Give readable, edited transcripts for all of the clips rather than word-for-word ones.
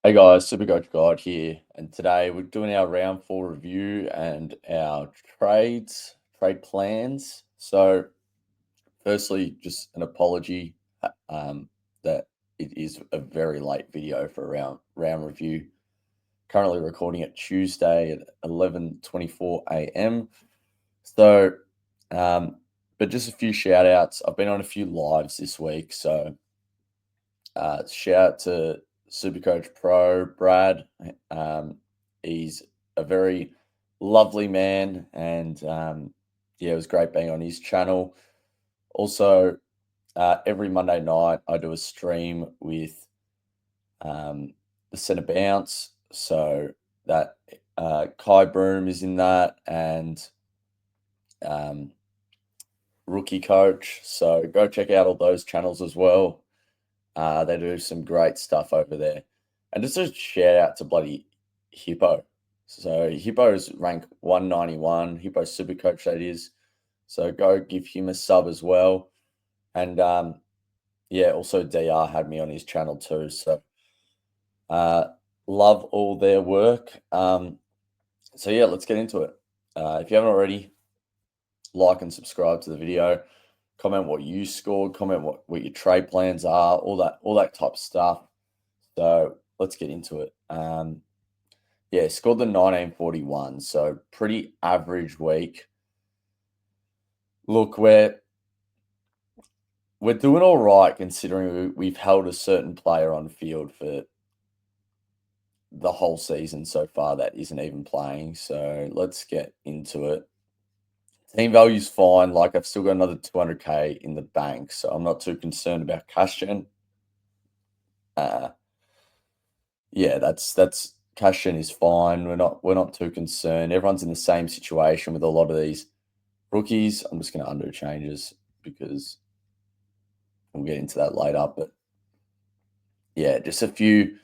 Hey guys, SuperCoach God here, and today we're doing our round four review and our trade plans. So, firstly, just an apology that it is a very late video for a round review. Currently recording it Tuesday at 11:24 a.m. So, um, but just a few shout outs. I've been on a few lives this week, so shout out to Supercoach Pro Brad. He's a very lovely man, and yeah, it was great being on his channel. Also, every Monday night I do a stream with the Centre Bounce, so that Kai Broom is in that, and um, Rookie Coach. So go check out all those channels as well. They do some great stuff over there. And just a shout out to bloody Hippo. So Hippo's rank 191, Hippo Super Coach that is. So go give him a sub as well. And yeah, also DR had me on his channel too. So uh love all their work. So yeah, let's get into it. If you haven't already, like and subscribe to the video. Comment what you scored, comment what your trade plans are, all that type of stuff. So let's get into it. Yeah, scored the 1941, so pretty average week. Look, we're doing all right considering we've held a certain player on field for the whole season so far that isn't even playing. So let's get into it. Team value's fine. Like I've still got another 200k in the bank, so I'm not too concerned about cash gen. Uh, yeah, that's cash gen is fine. We're not too concerned. Everyone's in the same situation with a lot of these rookies. I'm just going to undo changes because we'll get into that later. But yeah, just a few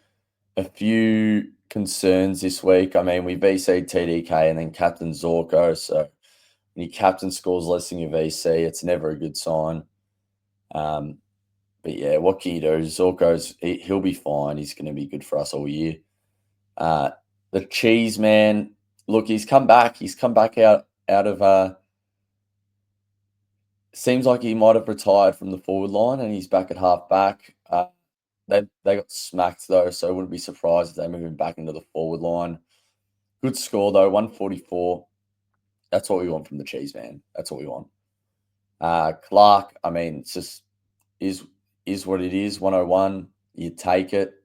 concerns this week. I mean, we VC TDK and then captain Zorko. So when your captain scores less than your VC, it's never a good sign. But yeah, what can you do? He'll be fine. He's going to be good for us all year. Uh, the cheese man, look, he's come back. He's come back out of seems like he might have retired from the forward line and he's back at half back. They got smacked though, so I wouldn't be surprised if they move him back into the forward line. Good score though, 144. That's what we want from the cheese man. That's what we want. Clark, I mean, it's just is what it is. 101. You take it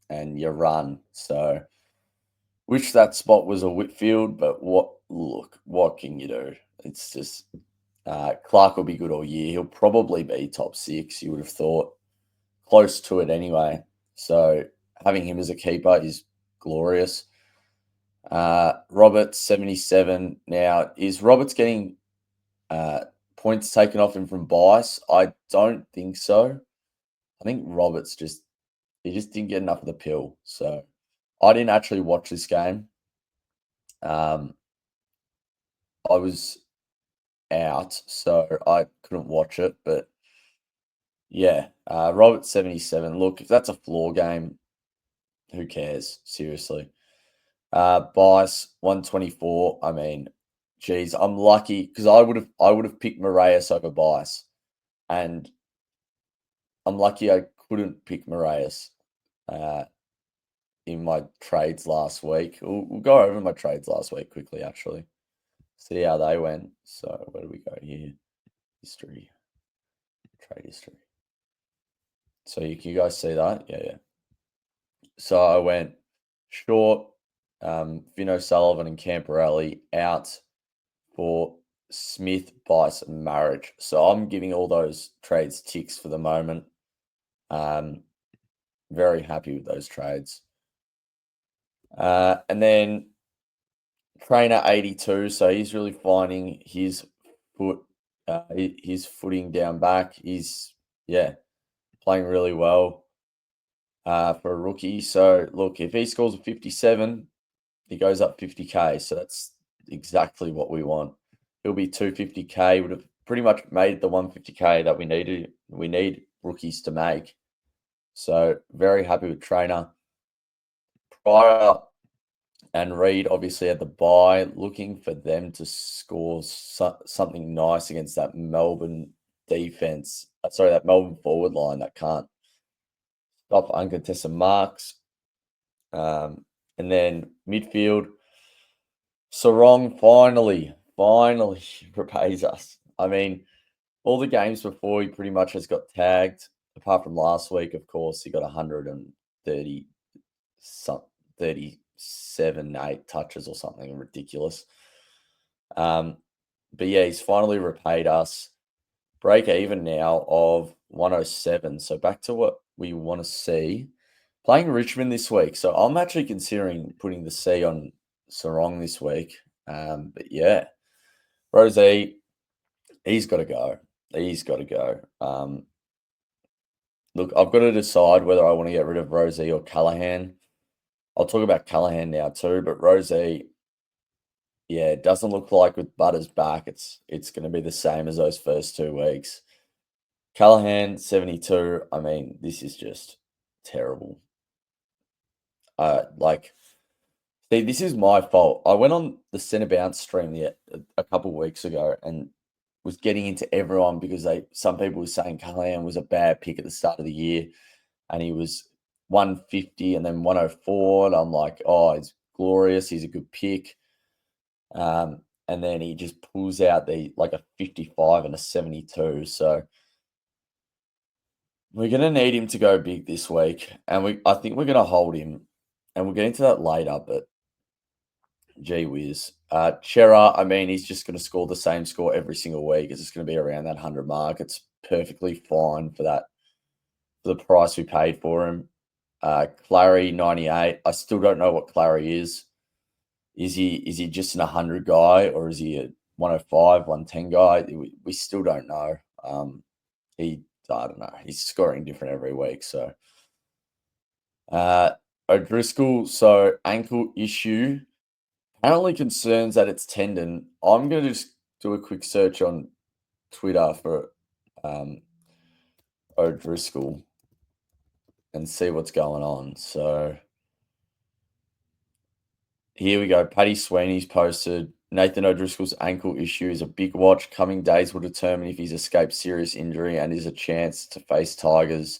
and you run. So wish that spot was a Whitfield, but what can you do? It's just Clark will be good all year. He'll probably be top six, you would have thought. Close to it anyway. So having him as a keeper is glorious. Roberts, 77. Now, is Roberts getting points taken off him from bias? I don't think so. I think Roberts he just didn't get enough of the pill. So I didn't actually watch this game. I was out, so I couldn't watch it. But yeah, Roberts 77. Look, if that's a floor game, who cares? Seriously. Bias 124. I mean, geez, I'm lucky because I would have picked Moraes over Bias, and I'm lucky I couldn't pick Moraes in my trades last week. We'll go over my trades last week quickly, actually. See how they went. So where do we go here? History, trade history. So you guys see that? Yeah. So I went short, Vino Sullivan and Camporelli out for Smith, Bice, and Marriage. So I'm giving all those trades ticks for the moment. Very happy with those trades. And then Trainer 82. So he's really finding his his footing down back. He's playing really well for a rookie. So look, if he scores a 57, he goes up 50k. So that's exactly what we want. He'll be 250k. Would have pretty much made the 150k that we needed. We need rookies to make. So very happy with Trainer. Pryor and Reed obviously had the bye, looking for them to score something nice against that Melbourne defense. Sorry, that Melbourne forward line that can't stop uncontested marks. And then midfield, Sarong finally repays us. I mean, all the games before he pretty much has got tagged, apart from last week, of course, he got 130 37, 8 touches or something ridiculous. But yeah, he's finally repaid us. Break even now of 107. So back to what we want to see. Playing Richmond this week. So I'm actually considering putting the C on Sarong this week. But yeah, Rosie, he's got to go. He's got to go. Look, I've got to decide whether I want to get rid of Rosie or Callahan. I'll talk about Callahan now too, but Rosie, yeah, it doesn't look like with Butters back, it's going to be the same as those first 2 weeks. Callahan, 72. I mean, this is just terrible. See, this is my fault. I went on the Centre Bounce stream a couple of weeks ago and was getting into everyone because some people were saying Callahan was a bad pick at the start of the year, and he was 150 and then 104, and I'm like, oh, he's glorious. He's a good pick. And then he just pulls out a 55 and a 72. So we're going to need him to go big this week, and I think we're going to hold him, and we'll get into that later, but gee whiz. Chera, I mean, he's just going to score the same score every single week. It's just going to be around that 100 mark. It's perfectly fine for the price we paid for him. Clary, 98. I still don't know what Clary is. Is he just an 100 guy, or is he a 105, 110 guy? We still don't know. I don't know. He's scoring different every week. So, O'Driscoll, so ankle issue. Apparently concerns that it's tendon. I'm going to just do a quick search on Twitter for O'Driscoll and see what's going on. So here we go. Paddy Sweeney's posted, Nathan O'Driscoll's ankle issue is a big watch. Coming days will determine if he's escaped serious injury and is a chance to face Tigers.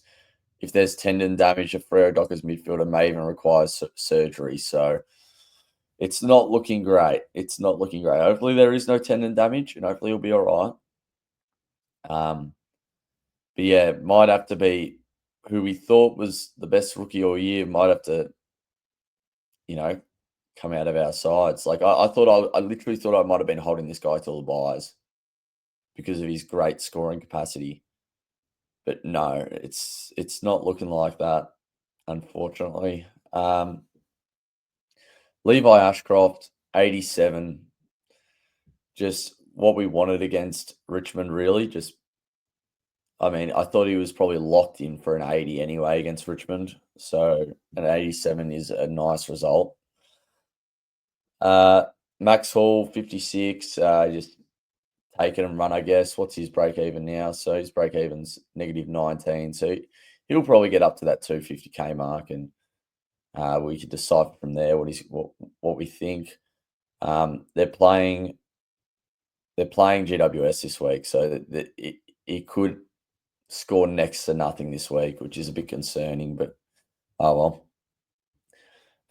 If there's tendon damage, a Freo Dockers midfielder may even require surgery. So it's not looking great. It's not looking great. Hopefully there is no tendon damage, and hopefully he'll be all right. But yeah, it might have to be who we thought was the best rookie all year. Might have to, come out of our sides. Like I literally thought I might have been holding this guy till the buys because of his great scoring capacity. But no, it's not looking like that, unfortunately. Levi Ashcroft, 87. Just what we wanted against Richmond, really. I mean, I thought he was probably locked in for an 80 anyway against Richmond. So an 87 is a nice result. Max Hall, 56. Just take it and run, I guess. What's his break even now? So his break even's -19. So he'll probably get up to that 250K mark, and we could decipher from there what we think. They're playing GWS this week, so it could score next to nothing this week, which is a bit concerning, but oh well.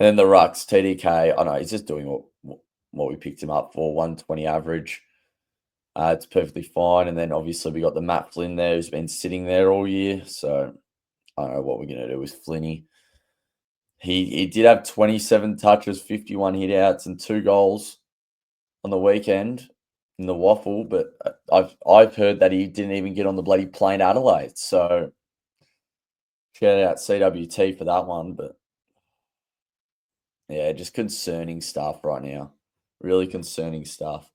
And then the Rucks, TDK, I know he's just doing what we picked him up for, 120 average. It's perfectly fine. And then obviously we got the Matt Flynn there who's been sitting there all year. So I don't know what we're going to do with Flinny. He did have 27 touches, 51 hit outs, and 2 goals on the weekend in the waffle. But I've heard that he didn't even get on the bloody plane to Adelaide. So shout out CWT for that one. But yeah, just concerning stuff right now. Really concerning stuff.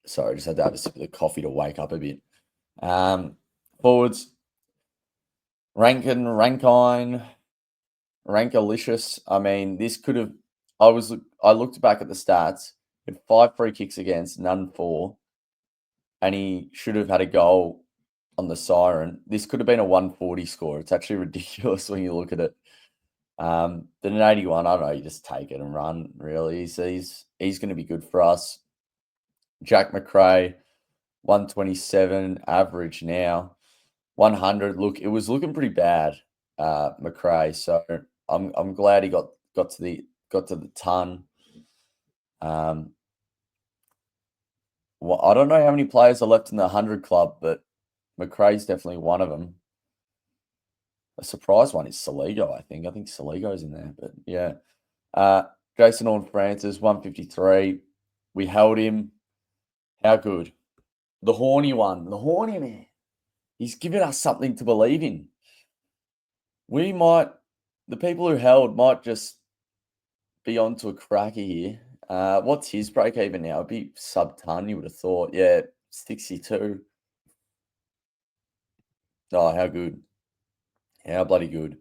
Sorry, I just had to have a sip of the coffee to wake up a bit. Forwards, Rankalicious. I mean, this could have. I looked back at the stats. He had 5 free kicks against, none for, and he should have had a goal on the siren. This could have been a 140 score. It's actually ridiculous when you look at it. Then an 81, I don't know, you just take it and run, really. He's going to be good for us. Jack McRae, 127 average now. 100. Look, it was looking pretty bad, McRae. So I'm glad he got to the ton. Well, I don't know how many players are left in the 100 club, but McRae's definitely one of them. A surprise one is Saligo, I think. I think Saligo's in there, but yeah. Jason Horne-Francis, 153. We held him. How good? The horny one, the horny man. He's given us something to believe in. The people who held might just be onto a cracker here. What's his break even now? It'd be sub-ton, you would have thought. Yeah, 62. Oh, how good. How bloody good.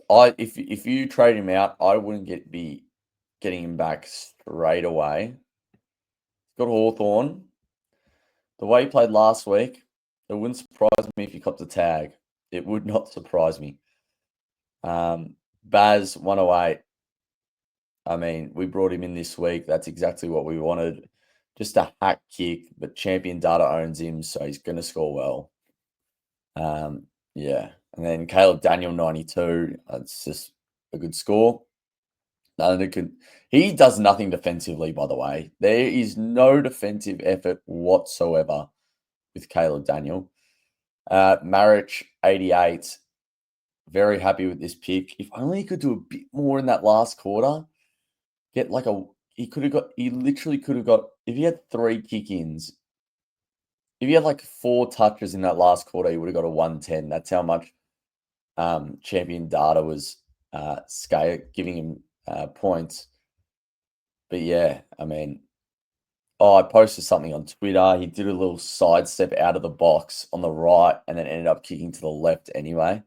If you trade him out, I wouldn't be getting him back straight away. Got Hawthorn. The way he played last week, it wouldn't surprise me if he copped a tag. It would not surprise me. Baz, 108. I mean, we brought him in this week. That's exactly what we wanted. Just a hack kick, but Champion Data owns him, so he's going to score well. Yeah. And then Caleb Daniel, 92. That's just a good score. He does nothing defensively, by the way. There is no defensive effort whatsoever with Caleb Daniel. Marich, 88. Very happy with this pick. If only he could do a bit more in that last quarter. Get like he literally could have got, if he had 3 kick-ins, if he had like 4 touches in that last quarter, he would have got a 110. That's how much Champion Data was giving him points. But yeah, I mean, I posted something on Twitter. He did a little sidestep out of the box on the right and then ended up kicking to the left anyway.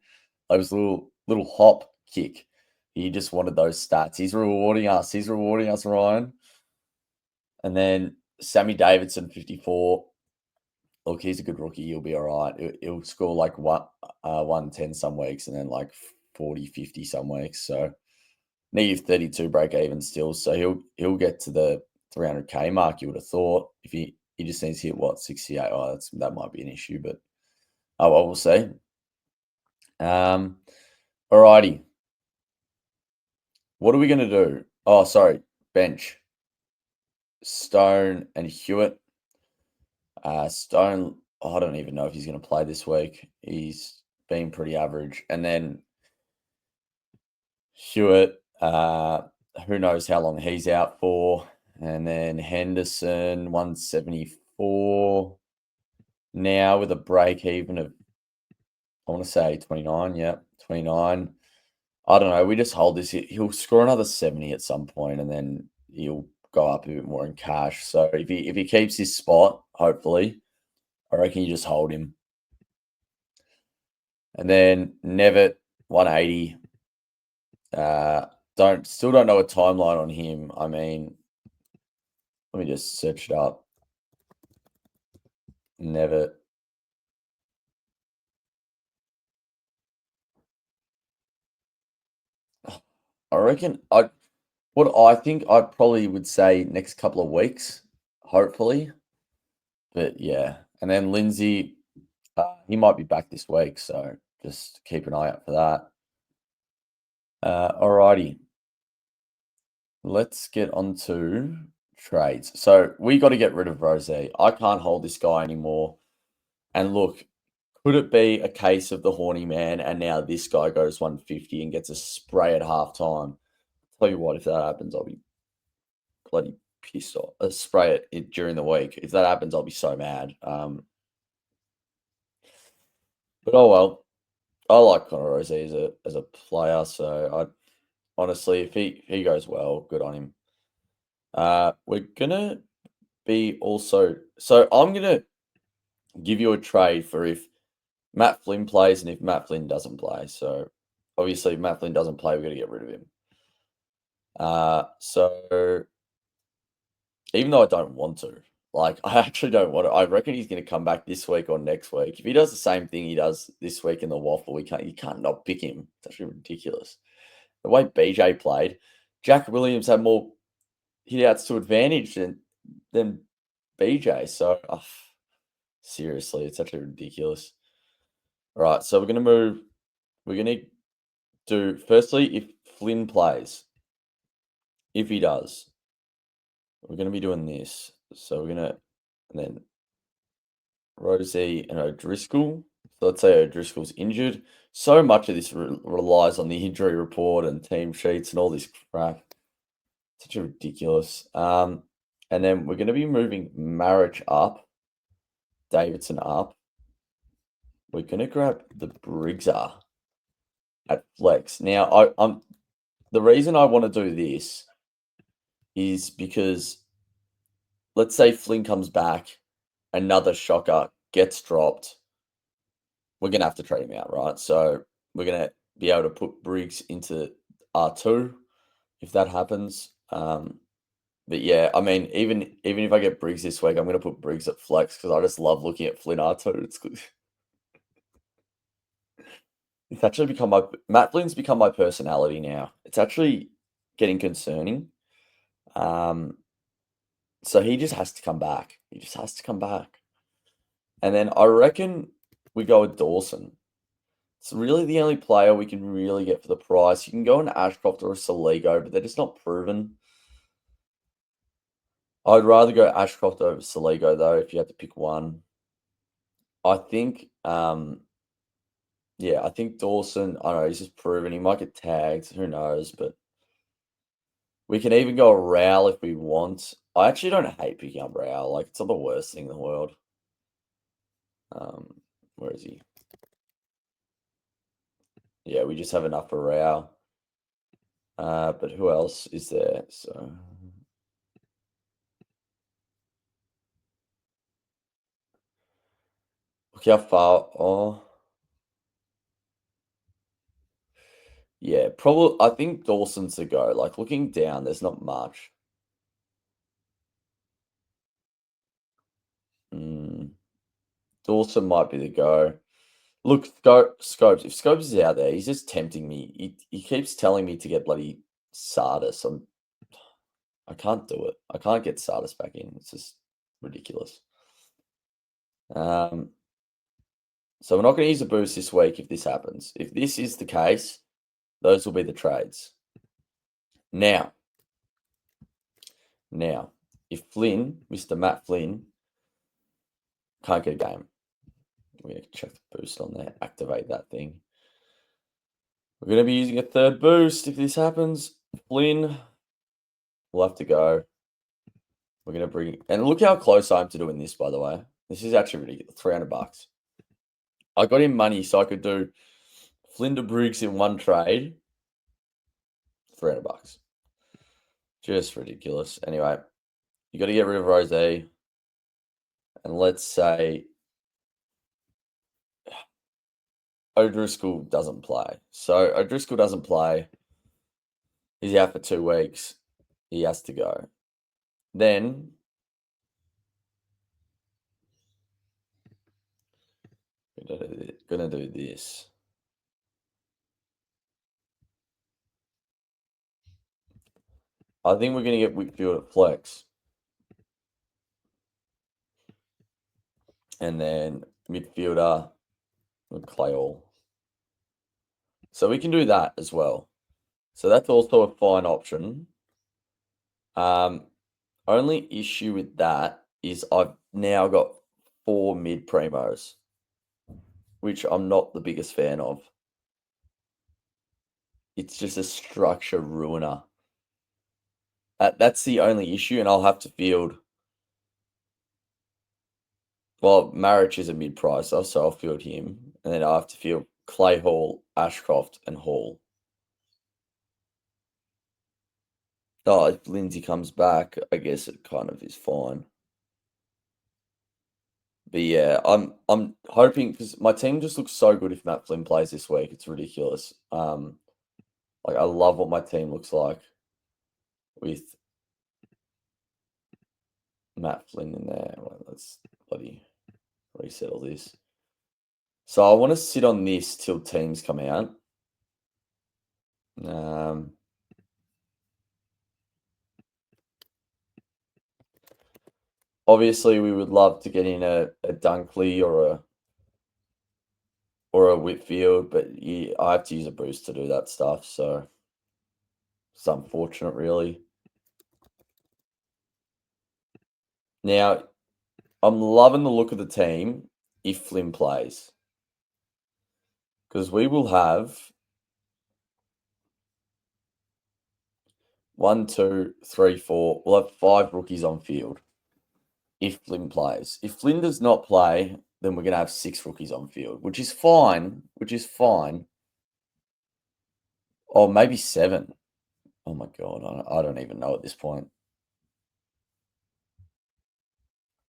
It was a little hop kick. He just wanted those stats. He's rewarding us. He's rewarding us, Ryan. And then Sammy Davidson, 54. Look, he's a good rookie. He'll be all right. He'll score like 110 some weeks and then like 40, 50 some weeks. So negative 32 break even still. So he'll get to the 300K mark, you would have thought. If he just needs to hit, what, 68? Oh, that might be an issue, but well, we'll see. Alrighty. What are we going to do? Oh, sorry. Bench. Stone and Hewitt. Stone, I don't even know if he's going to play this week. He's been pretty average. And then Hewitt, who knows how long he's out for. And then Henderson, 174. Now with a break even of, I want to say 29. Yeah, 29. I don't know. We just hold this. He'll score another 70 at some point, and then he'll go up a bit more in cash. So if he keeps his spot, hopefully, I reckon you just hold him. And then Nevitt, 180. Still don't know a timeline on him. I mean, let me just search it up. Nevitt. I reckon I think I probably would say next couple of weeks, hopefully. But yeah, and then Lindsay, he might be back this week, so just keep an eye out for that. Alrighty, let's get on to trades. So we got to get rid of Rose. I can't hold this guy anymore. And look, could it be a case of the horny man and now this guy goes 150 and gets a spray at halftime? Tell you what, if that happens, I'll be bloody pissed off. Spray it during the week. If that happens, I'll be so mad. But oh well. I like Connor Rose as a player, so I honestly, if he goes well, good on him. We're gonna be also, so I'm gonna give you a trade for if Matt Flynn plays and if Matt Flynn doesn't play. So obviously, if Matt Flynn doesn't play, we're gonna get rid of him. So even though I don't want to, Like, I actually don't want to. I reckon he's going to come back this week or next week. If he does the same thing he does this week in the waffle, you can't not pick him. It's actually ridiculous. The way BJ played, Jack Williams had more hit outs to advantage than BJ. So, seriously, it's actually ridiculous. All right, so we're going to do, firstly, if Flynn plays, if he does, we're going to be doing this. So we're going to, and then Rosie and O'Driscoll. So let's say O'Driscoll's injured. So much of this relies on the injury report and team sheets and all this crap. Such a ridiculous. And then we're going to be moving Marriage up, Davidson up. We're going to grab the Briggs at flex. Now, I'm the reason I want to do this is because let's say Flynn comes back, another shocker gets dropped. We're going to have to trade him out, right? So we're going to be able to put Briggs into R2 if that happens. But yeah, I mean, even if I get Briggs this week, I'm going to put Briggs at flex because I just love looking at Flynn R2. It's good. It's actually become Matt Flynn's become my personality now. It's actually getting concerning. So he just has to come back. He just has to come back. And then I reckon we go with Dawson. It's really the only player we can really get for the price. You can go an Ashcroft or a Saligo, but they're just not proven. I'd rather go Ashcroft over Saligo, though, if you had to pick one. I think, I think Dawson, I don't know, he's just proven. He might get tagged. Who knows? But we can even go a Rowell if we want. I actually don't hate picking up Rowell. Like, it's not the worst thing in the world. Where is he? Yeah, we just have enough for Rowell. But who else is there? So look how far. Oh, yeah, probably. I think Dawson's the go. Like looking down, there's not much. Dawson might be the go. Look, Scopes. If Scopes is out there, he's just tempting me. He keeps telling me to get bloody Sardis. I can't do it. I can't get Sardis back in. It's just ridiculous. So we're not going to use a boost this week if this happens. If this is the case, those will be the trades. Now, if Flynn, Mr. Matt Flynn, can't get a game, we're going to check the boost on there, activate that thing. We're going to be using a third boost if this happens. Flynn will have to go. We're going to bring, and look how close I am to doing this, by the way. This is actually ridiculous. $300. I got him money so I could do Flynn to Briggs in one trade. $300. Just ridiculous. Anyway, you got to get rid of Rose. And let's say O'Driscoll doesn't play. So O'Driscoll doesn't play. He's out for 2 weeks. He has to go. Then we're going to do this. I think we're going to get Whitfield at flex. And then midfielder with Clay All. So we can do that as well. So that's also a fine option. Only issue with that is I've now got 4 mid primos, which I'm not the biggest fan of. It's just a structure ruiner. That's the only issue, and I'll have to field. Well, Marriage is a mid pricer, so I'll field him, and then I'll have to field Clay Hall, Ashcroft, and Hall. Oh, if Lindsay comes back, I guess it kind of is fine. But yeah, I'm hoping because my team just looks so good if Matt Flynn plays this week. It's ridiculous. Like I love what my team looks like with Matt Flynn in there. Well, let's bloody resettle this. So I want to sit on this till teams come out. Obviously, we would love to get in a Dunkley or a Whitfield, but I have to use a boost to do that stuff. So it's unfortunate, really. Now, I'm loving the look of the team if Flynn plays, because we will have 1, 2, 3, 4. We'll have 5 rookies on field if Flynn plays. If Flynn does not play, then we're going to have 6 rookies on field, which is fine. Or maybe 7. Oh my God, I don't even know at this point.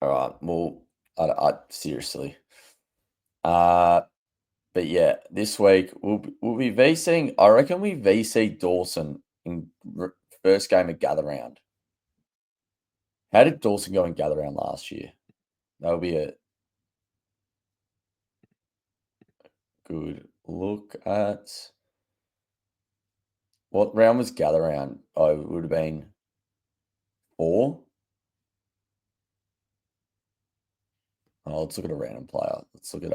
All right, well, I seriously. But yeah, this week we'll be VCing. I reckon we VC Dawson in first game of Gather Round. How did Dawson go in Gather Round last year? That would be a good look at. What round was Gather Round? Oh, it would have been 4. Oh, let's look at a random player. Let's look at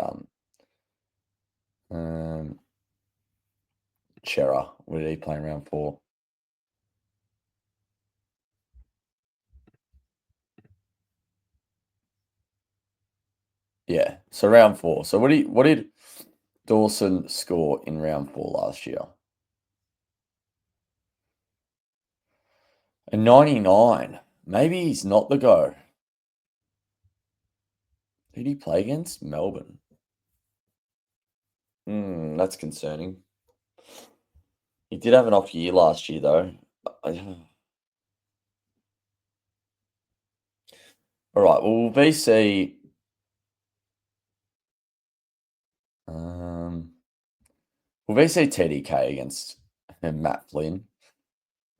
Chera. What did he play in round 4? Yeah, so round 4. So what did Dawson score in round 4 last year? A 99. Maybe he's not the go. Who did he play against? Melbourne. That's concerning. He did have an off year last year, though. All right, well, we'll VC. We'll VC TDK against Matt Flynn.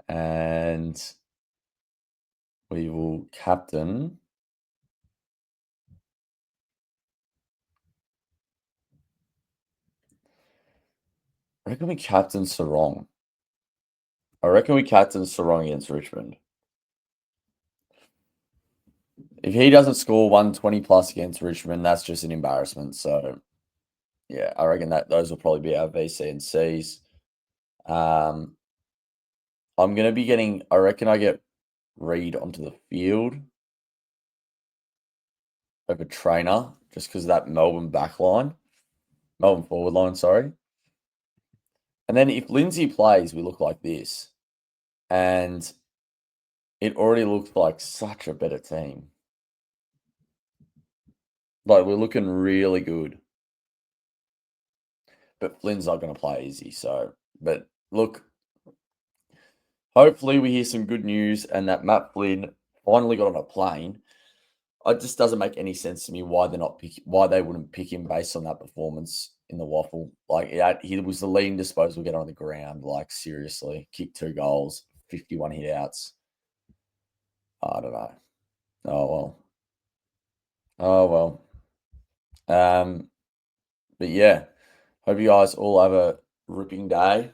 And we will captain. I reckon we captain Sarong. Against Richmond. If he doesn't score 120 plus against Richmond, that's just an embarrassment. So, yeah, I reckon that those will probably be our VC and Cs. I'm going to be getting, I reckon I get Reed onto the field over Trainer just because of that Melbourne forward line, sorry. And then if Lindsay plays, we look like this. And it already looks like such a better team. Like, we're looking really good. But Flynn's not going to play easy. So, but look, hopefully we hear some good news and that Matt Flynn finally got on a plane. It just doesn't make any sense to me why they wouldn't pick him based on that performance in the waffle. Like, he was the leading disposal getter on the ground. Like, seriously, kicked 2 goals, 51 hit outs. I don't know. Oh well. But yeah, hope you guys all have a ripping day.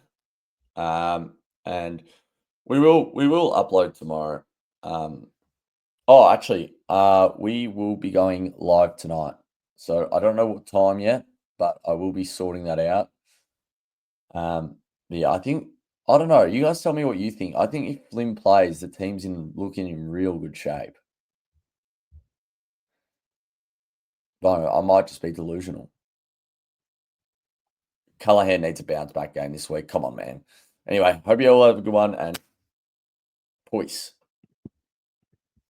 And we will upload tomorrow. Actually, we will be going live tonight. So I don't know what time yet, but I will be sorting that out. Yeah, I don't know. You guys tell me what you think. I think if Flynn plays, the team's looking in real good shape. But I might just be delusional. Callaghan needs a bounce back game this week. Come on, man. Anyway, hope you all have a good one and peace.